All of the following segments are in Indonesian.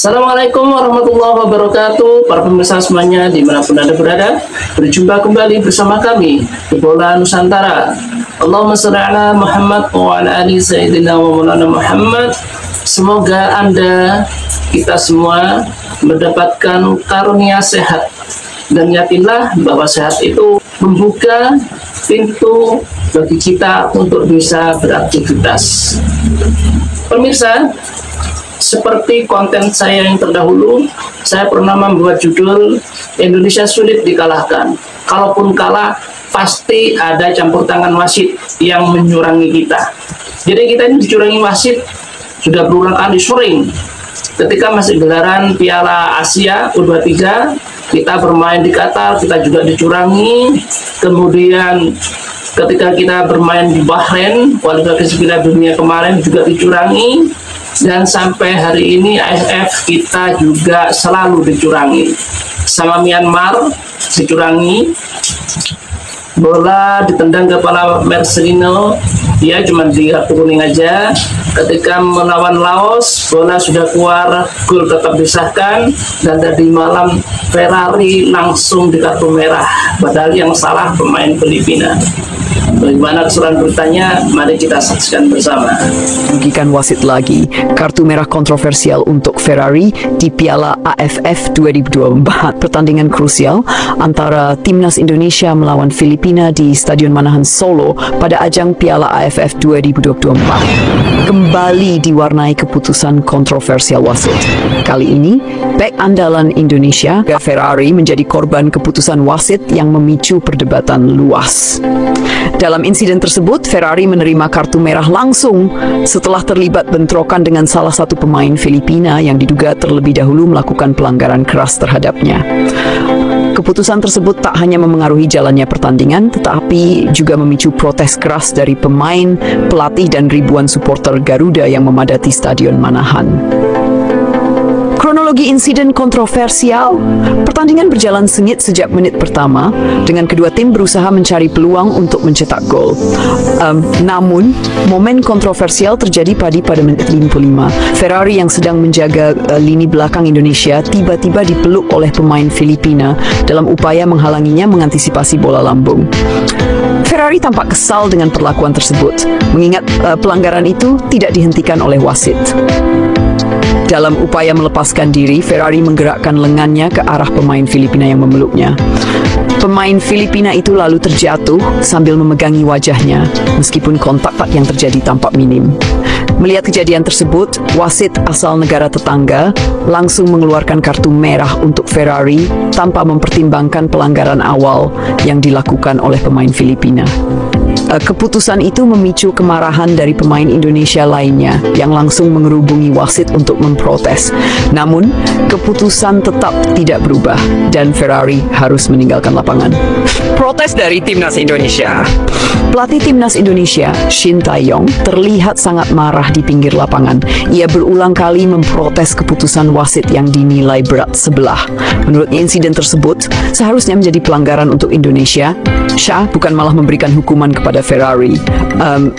Assalamualaikum warahmatullahi wabarakatuh. Para pemirsa semuanya dimanapun Anda berada, berjumpa kembali bersama kami di Bola Nusantara. Allahumma sholli ala Muhammad wa ala ali sayyidina wa maulana Muhammad. Semoga Anda, kita semua mendapatkan karunia sehat. Dan yakinlah bahwa sehat itu membuka pintu bagi kita untuk bisa beraktivitas. Pemirsa, seperti konten saya yang terdahulu, saya pernah membuat judul Indonesia sulit dikalahkan. Kalaupun kalah, pasti ada campur tangan wasit yang menyurangi kita. Jadi kita ini dicurangi wasit sudah berulang kali sering. Ketika masih gelaran Piala Asia U23, kita bermain di Qatar, kita juga dicurangi. Kemudian ketika kita bermain di Bahrain, kualifikasi Piala Dunia kemarin juga dicurangi. Dan sampai hari ini AFF kita juga selalu dicurangi. Sama Myanmar dicurangi, bola ditendang kepala Marcelino, dia cuma di kartu kuning aja. Ketika melawan Laos, bola sudah keluar, gol tetap disahkan. Dan tadi malam Ferrari langsung di kartu merah, padahal yang salah pemain Filipina. Bagaimana keseluruhan beritanya? Mari kita saksikan bersama. Merugikan wasit lagi, kartu merah kontroversial untuk Ferrari di Piala AFF 2024. Pertandingan krusial antara Timnas Indonesia melawan Filipina di Stadion Manahan Solo pada ajang Piala AFF 2024 kembali diwarnai keputusan kontroversial wasit. Kali ini, bek andalan Indonesia, Ferrari, menjadi korban keputusan wasit yang memicu perdebatan luas. Dalam insiden tersebut, Ferrari menerima kartu merah langsung setelah terlibat bentrokan dengan salah satu pemain Filipina yang diduga terlebih dahulu melakukan pelanggaran keras terhadapnya. Keputusan tersebut tak hanya memengaruhi jalannya pertandingan, tetapi juga memicu protes keras dari pemain, pelatih, dan ribuan supporter Garuda yang memadati Stadion Manahan. Kronologi insiden kontroversial, pertandingan berjalan sengit sejak menit pertama, dengan kedua tim berusaha mencari peluang untuk mencetak gol. Namun, momen kontroversial terjadi pada menit 55. Ferrari yang sedang menjaga lini belakang Indonesia tiba-tiba dipeluk oleh pemain Filipina dalam upaya menghalanginya mengantisipasi bola lambung. Ferrari tampak kesal dengan perlakuan tersebut, mengingat pelanggaran itu tidak dihentikan oleh wasit. Dalam upaya melepaskan diri, Ferrari menggerakkan lengannya ke arah pemain Filipina yang memeluknya. Pemain Filipina itu lalu terjatuh sambil memegangi wajahnya, meskipun kontak yang terjadi tampak minim. Melihat kejadian tersebut, wasit asal negara tetangga langsung mengeluarkan kartu merah untuk Ferrari tanpa mempertimbangkan pelanggaran awal yang dilakukan oleh pemain Filipina. Keputusan itu memicu kemarahan dari pemain Indonesia lainnya yang langsung mengerubungi wasit untuk memprotes. Namun, keputusan tetap tidak berubah dan Ferrari harus meninggalkan lapangan. Protes dari Timnas Indonesia. Pelatih Timnas Indonesia, Shin Tae-yong, terlihat sangat marah di pinggir lapangan. Ia berulang kali memprotes keputusan wasit yang dinilai berat sebelah. Menurutnya, insiden tersebut seharusnya menjadi pelanggaran untuk Indonesia. Syah bukan malah memberikan hukuman kepada Ferrari.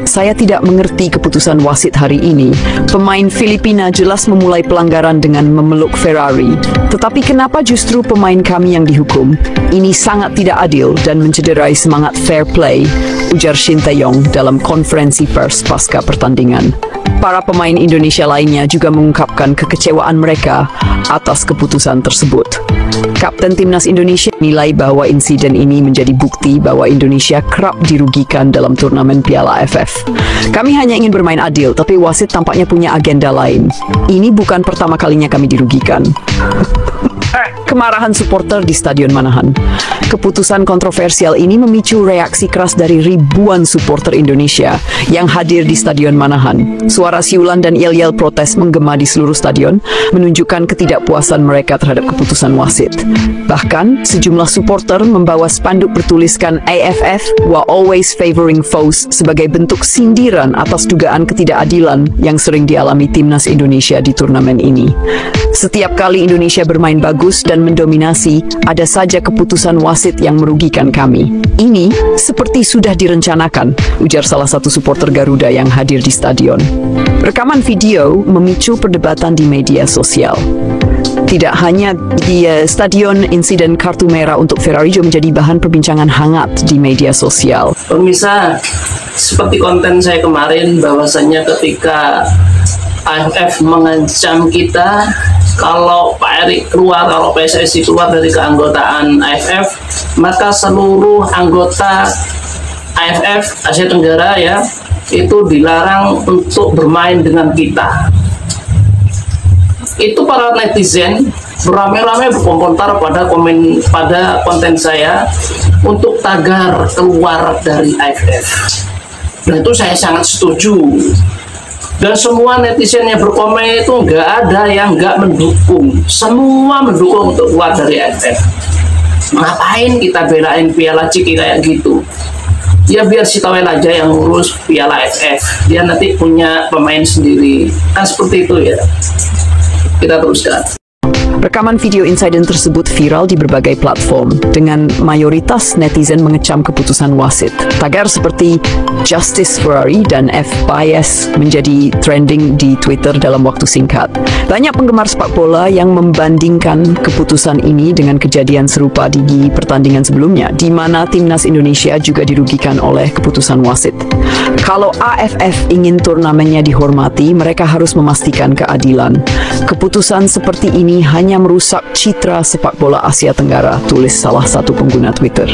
Saya tidak mengerti keputusan wasit hari ini. Pemain Filipina jelas memulai pelanggaran dengan memeluk Ferrari. Tetapi kenapa justru pemain kami yang dihukum? Ini sangat tidak adil dan mencederai semangat fair play, ujar Shin Tae-yong dalam konferensi pers pasca pertandingan. Para pemain Indonesia lainnya juga mengungkapkan kekecewaan mereka atas keputusan tersebut. Kapten Timnas Indonesia menilai bahwa insiden ini menjadi bukti bahwa Indonesia kerap dirugikan dalam turnamen Piala AFF. Kami hanya ingin bermain adil, tapi wasit tampaknya punya agenda lain. Ini bukan pertama kalinya kami dirugikan. Kemarahan supporter di Stadion Manahan. Keputusan kontroversial ini memicu reaksi keras dari ribuan supporter Indonesia yang hadir di Stadion Manahan. Suara siulan dan yel-yel protes menggema di seluruh stadion, menunjukkan ketidakpuasan mereka terhadap keputusan wasit. Bahkan, sejumlah supporter membawa spanduk bertuliskan AFF were always favoring foes sebagai bentuk sindiran atas dugaan ketidakadilan yang sering dialami Timnas Indonesia di turnamen ini. Setiap kali Indonesia bermain bagus dan mendominasi, ada saja keputusan wasit yang merugikan kami. Ini seperti sudah direncanakan, ujar salah satu supporter Garuda yang hadir di stadion. Rekaman video memicu perdebatan di media sosial. Tidak hanya di stadion, insiden kartu merah untuk Ferrari juga menjadi bahan perbincangan hangat di media sosial. Pemirsa, seperti konten saya kemarin, bahwasanya ketika AFF mengancam kita kalau Pak Erick keluar, kalau PSSI keluar dari keanggotaan AFF, maka seluruh anggota AFF Asia Tenggara ya itu dilarang untuk bermain dengan kita. Itu para netizen beramai-ramai berkomentar pada konten saya untuk tagar keluar dari AFF. Nah, itu saya sangat setuju. Dan semua netizen yang berkomen itu nggak ada yang nggak mendukung. Semua mendukung untuk keluar dari AFF. Ngapain kita belain Piala Ciki kayak gitu? Ya biar si Tawel aja yang ngurus Piala AFF. Dia nanti punya pemain sendiri. Kan seperti itu ya. Kita teruskan. Rekaman video insiden tersebut viral di berbagai platform dengan mayoritas netizen mengecam keputusan wasit. Tagar seperti Justice Ferrari dan F-Bias menjadi trending di Twitter dalam waktu singkat. Banyak penggemar sepak bola yang membandingkan keputusan ini dengan kejadian serupa di pertandingan sebelumnya, di mana timnas Indonesia juga dirugikan oleh keputusan wasit. Kalau AFF ingin turnamennya dihormati, mereka harus memastikan keadilan. Keputusan seperti ini hanya merusak citra sepak bola Asia Tenggara, tulis salah satu pengguna Twitter.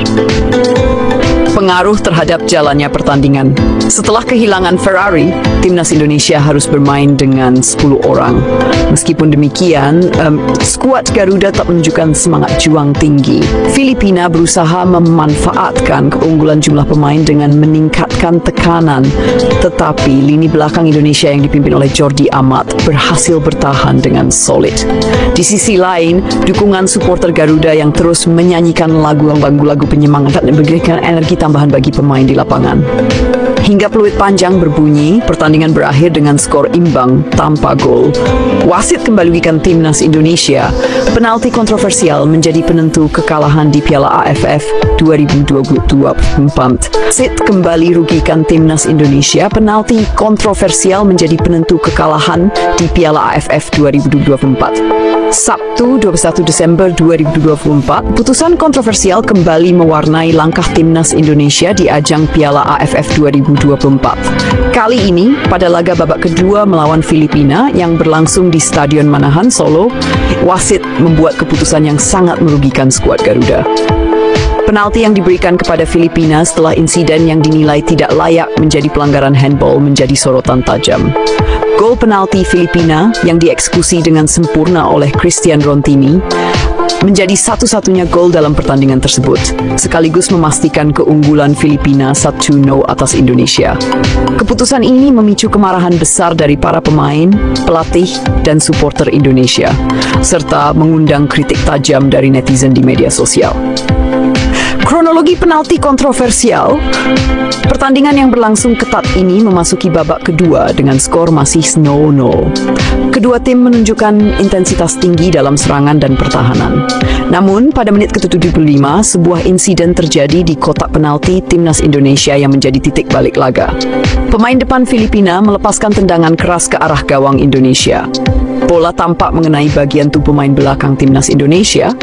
Pengaruh terhadap jalannya pertandingan. Setelah kehilangan Ferrari, timnas Indonesia harus bermain dengan 10 orang. Meskipun demikian, skuad Garuda tak menunjukkan semangat juang tinggi. Filipina berusaha memanfaatkan keunggulan jumlah pemain dengan meningkatkan tekanan, tetapi lini belakang Indonesia yang dipimpin oleh Jordi Amat berhasil bertahan dengan solid. Di sisi lain, dukungan supporter Garuda yang terus menyanyikan lagu-lagu penyemangat dan memberikan energi tambahan bagi pemain di lapangan. Hingga peluit panjang berbunyi, pertandingan berakhir dengan skor imbang tanpa gol. Wasit kembali merugikan timnas Indonesia. Penalti kontroversial menjadi penentu kekalahan di Piala AFF 2024. Wasit kembali rugikan timnas Indonesia. Penalti kontroversial menjadi penentu kekalahan di Piala AFF 2024. Sabtu 21 Desember 2024, putusan kontroversial kembali mewarnai langkah timnas Indonesia di ajang Piala AFF 2024. Kali ini, pada laga babak kedua melawan Filipina yang berlangsung di Stadion Manahan, Solo, wasit membuat keputusan yang sangat merugikan skuad Garuda. Penalti yang diberikan kepada Filipina setelah insiden yang dinilai tidak layak menjadi pelanggaran handball menjadi sorotan tajam. Gol penalti Filipina yang dieksekusi dengan sempurna oleh Christian Rontini menjadi satu-satunya gol dalam pertandingan tersebut, sekaligus memastikan keunggulan Filipina 1-0 atas Indonesia. Keputusan ini memicu kemarahan besar dari para pemain, pelatih, dan supporter Indonesia, serta mengundang kritik tajam dari netizen di media sosial. Kronologi penalti kontroversial. Pertandingan yang berlangsung ketat ini memasuki babak kedua dengan skor masih 0-0. Kedua tim menunjukkan intensitas tinggi dalam serangan dan pertahanan. Namun, pada menit ke-75, sebuah insiden terjadi di kotak penalti timnas Indonesia yang menjadi titik balik laga. Pemain depan Filipina melepaskan tendangan keras ke arah gawang Indonesia. Bola tampak mengenai bagian tubuh pemain belakang timnas Indonesia,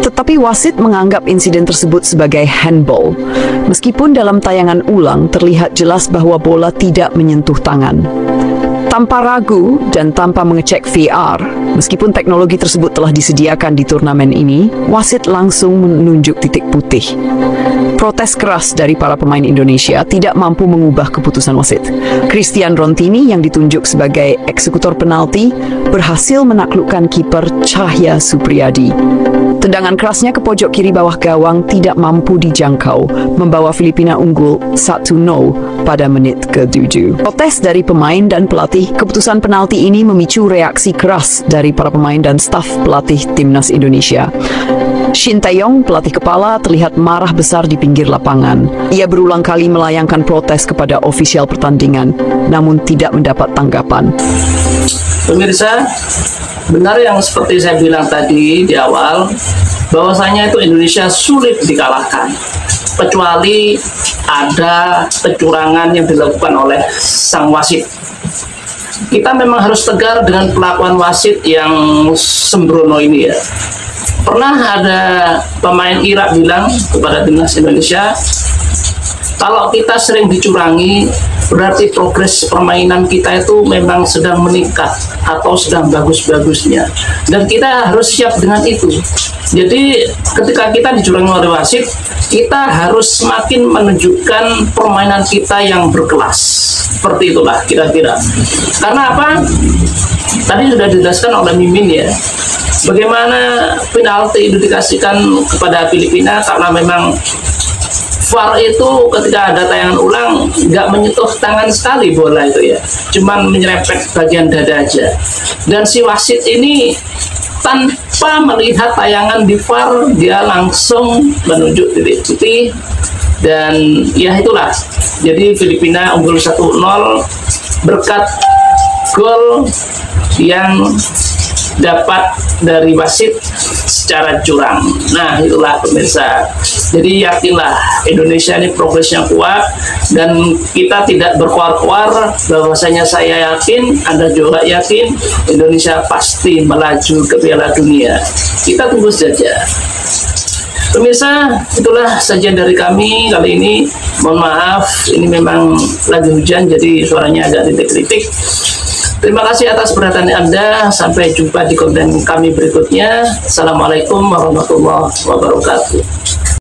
tetapi wasit menganggap insiden tersebut sebagai handball. Meskipun dalam tayangan ulang terlihat jelas bahwa bola tidak menyentuh tangan. Tanpa ragu dan tanpa mengecek VAR, meskipun teknologi tersebut telah disediakan di turnamen ini, wasit langsung menunjuk titik putih. Protes keras dari para pemain Indonesia tidak mampu mengubah keputusan wasit. Christian Rontini yang ditunjuk sebagai eksekutor penalti berhasil menaklukkan kiper Cahya Supriyadi. Tendangan kerasnya ke pojok kiri bawah gawang tidak mampu dijangkau, membawa Filipina unggul 1-0 pada menit ke-7. Protes dari pemain dan pelatih, keputusan penalti ini memicu reaksi keras dari para pemain dan staf pelatih timnas Indonesia. Shin Tae-yong, pelatih kepala, terlihat marah besar di pinggir lapangan. Ia berulang kali melayangkan protes kepada ofisial pertandingan, namun tidak mendapat tanggapan. Pemirsa, benar yang seperti saya bilang tadi di awal, bahwasanya itu Indonesia sulit dikalahkan kecuali ada kecurangan yang dilakukan oleh sang wasit. Kita memang harus tegar dengan pelakuan wasit yang sembrono ini ya. Pernah ada pemain Irak bilang kepada timnas Indonesia, kalau kita sering dicurangi, berarti progres permainan kita itu memang sedang meningkat atau sedang bagus-bagusnya. Dan kita harus siap dengan itu. Jadi ketika kita dicurangi oleh wasit, kita harus semakin menunjukkan permainan kita yang berkelas. Seperti itulah kira-kira. Karena apa? Tadi sudah dijelaskan oleh Mimin ya. Bagaimana penalti itu dikasihkan kepada Filipina karena memang VAR itu ketika ada tayangan ulang nggak menyentuh tangan sekali bola itu ya, cuman menyerempet bagian dada aja. Dan si wasit ini tanpa melihat tayangan di VAR dia langsung menunjuk titik putih dan ya itulah. Jadi Filipina unggul 1-0 berkat gol yang dapat dari wasit secara curang. Nah itulah pemirsa. Jadi yakinlah Indonesia ini progresnya kuat dan kita tidak berkuar-kuar, bahwasanya saya yakin, Anda juga yakin Indonesia pasti melaju ke Piala Dunia. Kita tunggu saja. Pemirsa, itulah sajian dari kami kali ini. Mohon maaf, ini memang lagi hujan jadi suaranya agak titik-titik. Terima kasih atas perhatian Anda. Sampai jumpa di konten kami berikutnya. Assalamualaikum warahmatullahi wabarakatuh.